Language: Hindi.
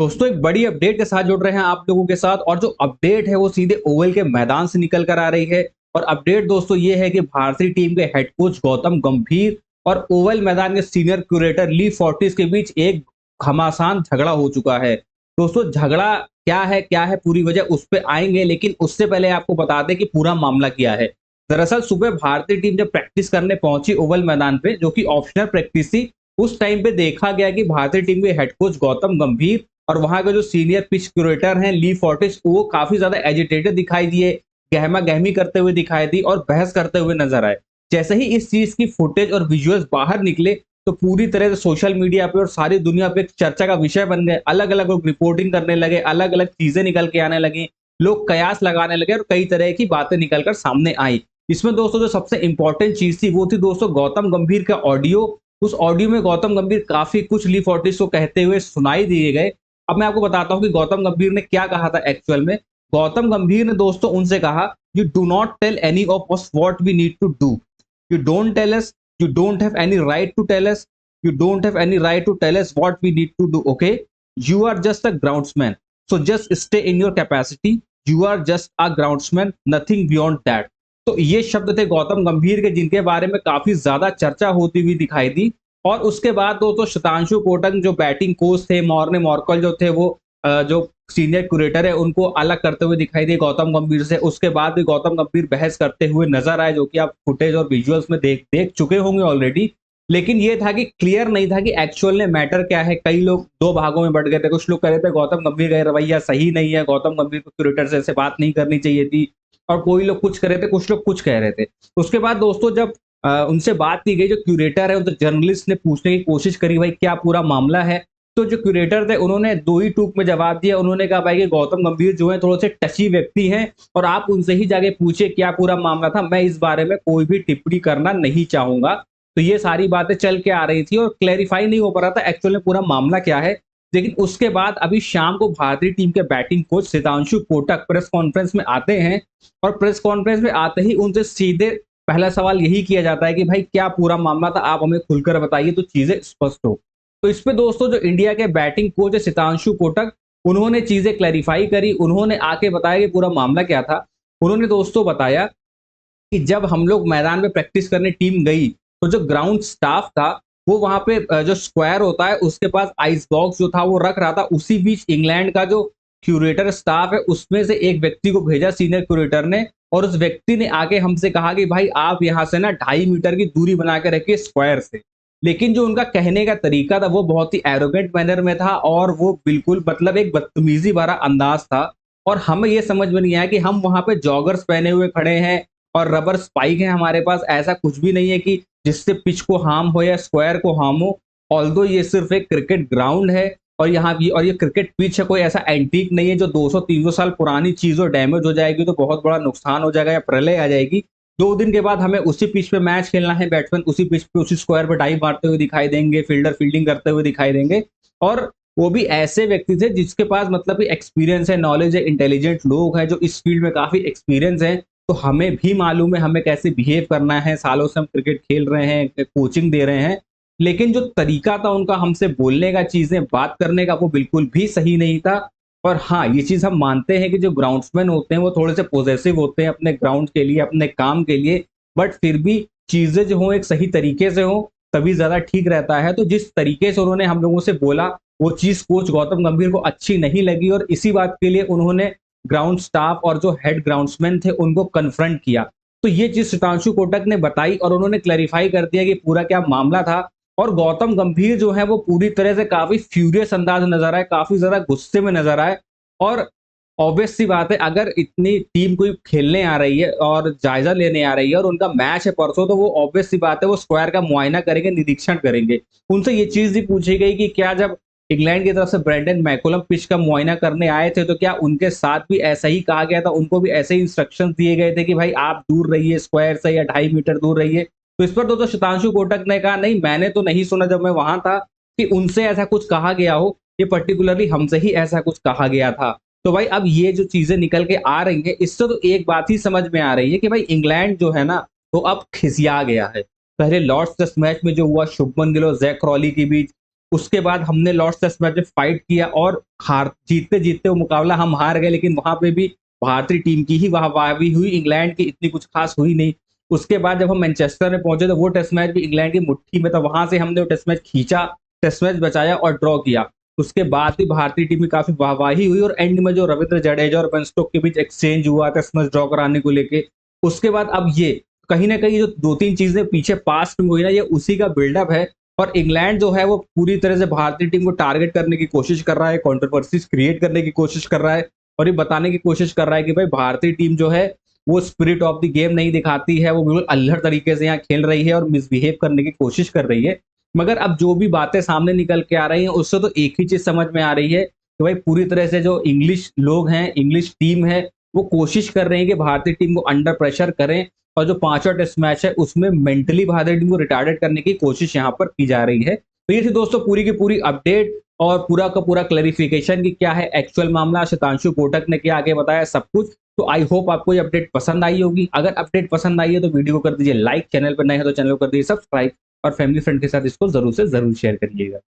दोस्तों एक बड़ी अपडेट के साथ जुड़ रहे हैं आप लोगों के साथ और जो अपडेट है वो सीधे ओवल के मैदान से निकल कर आ रही है। और अपडेट दोस्तों ये है कि भारतीय टीम के हेड कोच गौतम गंभीर और ओवल मैदान के सीनियर क्यूरेटर ली फोर्टिस के बीच एक घमासान झगड़ा हो चुका है। दोस्तों झगड़ा क्या है पूरी वजह उस पर आएंगे, लेकिन उससे पहले आपको बता दें कि पूरा मामला क्या है। दरअसल सुबह भारतीय टीम जब प्रैक्टिस करने पहुंची ओवल मैदान पे, जो कि ऑप्शनल प्रैक्टिस थी, उस टाइम पे देखा गया कि भारतीय टीम के हेड कोच गौतम गंभीर और वहां के जो सीनियर पिच क्यूरेटर हैं ली फोर्टिस, वो काफी ज्यादा एजिटेटेड दिखाई दिए, गहमा गहमी करते हुए दिखाई दी और बहस करते हुए नजर आए। जैसे ही इस चीज की फुटेज और विजुअल्स बाहर निकले तो पूरी तरह से सोशल मीडिया पे और सारी दुनिया पे एक चर्चा का विषय बन गए। अलग अलग लोग रिपोर्टिंग करने लगे, अलग अलग चीजें निकल के आने लगी, लोग कयास लगाने लगे और कई तरह की बातें निकलकर सामने आई। इसमें दोस्तों जो सबसे इंपॉर्टेंट चीज थी वो थी दोस्तों गौतम गंभीर का ऑडियो। उस ऑडियो में गौतम गंभीर काफी कुछ ली फोर्टिस को कहते हुए सुनाई दिए गए। अब मैं आपको बताता हूँ कि गौतम गंभीर ने क्या कहा था एक्चुअल में। गौतम गंभीर ने दोस्तों उनसे कहा, you do not tell any of us what we need to do. You don't tell us, you don't have any right to tell us, you don't have any right to tell us what we need to do, okay? You are just a groundsman, so just stay in your capacity. You are just a groundsman, nothing beyond that. तो ये शब्द थे गौतम गंभीर के, जिनके बारे में काफी ज्यादा चर्चा होती हुई दिखाई दी। और उसके बाद दोस्तों शतांशु कोटक जो बैटिंग कोच थे, मॉर्ने मॉर्कल जो थे, वो जो सीनियर क्यूरेटर है, उनको अलग करते हुए दिखाई दिए गौतम गंभीर से। उसके बाद भी गौतम गंभीर बहस करते हुए नजर आए, जो कि आप फुटेज और विजुअल्स में देख देख चुके होंगे ऑलरेडी। लेकिन ये था कि क्लियर नहीं था कि एक्चुअल में मैटर क्या है। कई लोग दो भागों में बट गए थे। कुछ लोग कह रहे थे गौतम गंभीर का रवैया सही नहीं है, गौतम गंभीर को क्यूरेटर से ऐसे बात नहीं करनी चाहिए थी। और कोई लोग कुछ कह रहे थे, कुछ लोग कुछ कह रहे थे। उसके बाद दोस्तों जब उनसे बात की गई, जो क्यूरेटर है, उनसे जर्नलिस्ट ने पूछने की कोशिश करी भाई क्या पूरा मामला है। तो जो क्यूरेटर थे उन्होंने दो ही टूक में जवाब दिया। उन्होंने कहा भाई कि गौतम गंभीर जो है थोड़े से टची व्यक्ति हैं और आप उनसे ही जाके पूछे क्या पूरा मामला था, मैं इस बारे में कोई भी टिप्पणी करना नहीं चाहूंगा। तो ये सारी बातें चल के आ रही थी और क्लैरिफाई नहीं हो पा रहा था एक्चुअल में पूरा मामला क्या है। लेकिन उसके बाद अभी शाम को भारतीय टीम के batting coach Sitanshu Kotak press conference में आते हैं और प्रेस कॉन्फ्रेंस में आते ही उनसे सीधे पहला सवाल यही किया जाता है कि भाई क्या पूरा मामला था, आप हमें खुलकर बताइए तो चीजें स्पष्ट हो। तो इस पे दोस्तों जो इंडिया के बैटिंग कोच है सितांशु कोटक, उन्होंने चीजें क्लैरिफाई करी। उन्होंने आके बताया कि पूरा मामला क्या था। उन्होंने दोस्तों बताया कि जब हम लोग मैदान में प्रैक्टिस करने टीम गई तो जो ग्राउंड स्टाफ था वो वहां पे जो स्क्वायर होता है उसके पास आइस बॉक्स जो था वो रख रहा था। उसी बीच इंग्लैंड का जो क्यूरेटर स्टाफ है उसमें से एक व्यक्ति को भेजा सीनियर क्यूरेटर ने, और उस व्यक्ति ने आके हमसे कहा कि भाई आप यहाँ से ना 2.5 मीटर की दूरी बना के रखिए स्क्वायर से। लेकिन जो उनका कहने का तरीका था वो बहुत ही एरोगेंट मैनर में था और वो बिल्कुल मतलब एक बदतमीजी भरा अंदाज था। और हमें ये समझ में नहीं आया कि हम वहां पे जॉगर्स पहने हुए खड़े हैं और रबर स्पाइक है हमारे पास, ऐसा कुछ भी नहीं है कि जिससे पिच को हार्म हो या स्क्वायर को हार्म हो। ऑल्दो ये सिर्फ एक क्रिकेट ग्राउंड है और यहाँ भी, और ये क्रिकेट पिच है, कोई ऐसा एंटीक नहीं है जो 200-300 साल पुरानी चीज और डैमेज हो जाएगी तो बहुत बड़ा नुकसान हो जाएगा या प्रलय आ जाएगी। 2 दिन के बाद हमें उसी पिच पे मैच खेलना है, बैट्समैन उसी पिच पे उसी स्क्वायर पे डाइव मारते हुए दिखाई देंगे, फील्डर फील्डिंग करते हुए दिखाई देंगे। और वो भी ऐसे व्यक्ति थे जिसके पास मतलब एक्सपीरियंस है, नॉलेज है, इंटेलिजेंट लोग हैं जो इस फील्ड में काफी एक्सपीरियंस है। तो हमें भी मालूम है हमें कैसे बिहेव करना है, सालों से हम क्रिकेट खेल रहे हैं, कोचिंग दे रहे हैं। लेकिन जो तरीका था उनका हमसे बोलने का, चीजें बात करने का, वो बिल्कुल भी सही नहीं था। और हाँ, ये चीज हम मानते हैं कि जो ग्राउंड्समैन होते हैं वो थोड़े से पॉजेसिव होते हैं अपने ग्राउंड के लिए, अपने काम के लिए। बट फिर भी चीजें जो हो एक सही तरीके से हो तभी ज्यादा ठीक रहता है। तो जिस तरीके से उन्होंने हम लोगों से बोला वो चीज कोच गौतम गंभीर को अच्छी नहीं लगी और इसी बात के लिए उन्होंने ग्राउंड स्टाफ और जो हेड ग्राउंड्समैन थे उनको कन्फ्रंट किया। तो ये चीज सुधांशु कोटक ने बताई और उन्होंने क्लैरिफाई कर दिया कि पूरा क्या मामला था। और गौतम गंभीर जो है वो पूरी तरह से काफी फ्यूरियस अंदाज में नजर आए, काफी ज्यादा गुस्से में नजर आए। और ऑब्वियस सी बात है, अगर इतनी टीम कोई खेलने आ रही है और जायजा लेने आ रही है और उनका मैच है परसों, तो वो ऑब्वियस सी बात है वो स्क्वायर का मुआयना करेंगे, निरीक्षण करेंगे। उनसे ये चीज भी पूछी गई कि क्या जब इंग्लैंड की तरफ से ब्रेंडन मैकुलम पिच का मुआयना करने आए थे तो क्या उनके साथ भी ऐसा ही कहा गया था, उनको भी ऐसे ही इंस्ट्रक्शंस दिए गए थे कि भाई आप दूर रहिए स्क्वायर से या 2.5 मीटर दूर रहिए। तो इस पर तो शतांशु कोटक ने कहा नहीं, मैंने तो नहीं सुना जब मैं वहां था कि उनसे ऐसा कुछ कहा गया हो, ये पर्टिकुलरली हमसे ही ऐसा कुछ कहा गया था। तो भाई अब ये जो चीजें निकल के आ रही है इससे तो एक बात ही समझ में आ रही है कि भाई इंग्लैंड जो है ना वो अब खिसिया गया है। पहले लॉर्ड्स टेस्ट मैच में जो हुआ शुभमन गिल और जैक क्रॉली के बीच, उसके बाद हमने लॉर्ड्स टेस्ट मैच में फाइट किया और हार जीतते जीतते वो मुकाबला हम हार गए, लेकिन वहां पे भी भारतीय टीम की ही वाहवाही हुई, इंग्लैंड की इतनी कुछ खास हुई नहीं। उसके बाद जब हम मैनचेस्टर में पहुंचे तो वो टेस्ट मैच भी इंग्लैंड की मुट्ठी में था, वहां से हमने वो टेस्ट मैच खींचा, टेस्ट मैच बचाया और ड्रॉ किया। उसके बाद भी भारतीय टीम की काफी वाहवाही हुई और एंड में जो रविंद्र जडेजा और बेन स्टोक्स के बीच एक्सचेंज हुआ टेस्ट मैच ड्रॉ कराने को लेके, उसके बाद अब ये कहीं ना कहीं जो दो तीन चीजें पीछे पास्ट में हुई ना, ये उसी का बिल्डअप है। और इंग्लैंड जो है वो पूरी तरह से भारतीय टीम को टारगेट करने की कोशिश कर रहा है, कंट्रोवर्सीज क्रिएट करने की कोशिश कर रहा है और ये बताने की कोशिश कर रहा है कि भाई भारतीय टीम जो है वो स्पिरिट ऑफ द गेम नहीं दिखाती है, वो बिल्कुल अल्हड़ तरीके से यहाँ खेल रही है और मिसबिहेव करने की कोशिश कर रही है। मगर अब जो भी बातें सामने निकल के आ रही हैं उससे तो एक ही चीज समझ में आ रही है कि भाई पूरी तरह से जो इंग्लिश लोग हैं, इंग्लिश टीम है, वो कोशिश कर रहे हैं कि भारतीय टीम को अंडर प्रेशर करें और जो पांचवा टेस्ट मैच है उसमें मेंटली भारतीय टीम को रिटार्डेड करने की कोशिश यहाँ पर की जा रही है। तो ये थी दोस्तों पूरी की पूरी अपडेट और पूरा का पूरा क्लैरिफिकेशन कि क्या है एक्चुअल मामला, शतांशु कोटक ने क्या आगे बताया सब कुछ। तो आई होप आपको ये अपडेट पसंद आई होगी। अगर अपडेट पसंद आई है तो वीडियो को कर दीजिए लाइक, चैनल पर नए हैं तो चैनल को कर दीजिए सब्सक्राइब और फैमिली फ्रेंड के साथ इसको जरूर से जरूर शेयर करिएगा।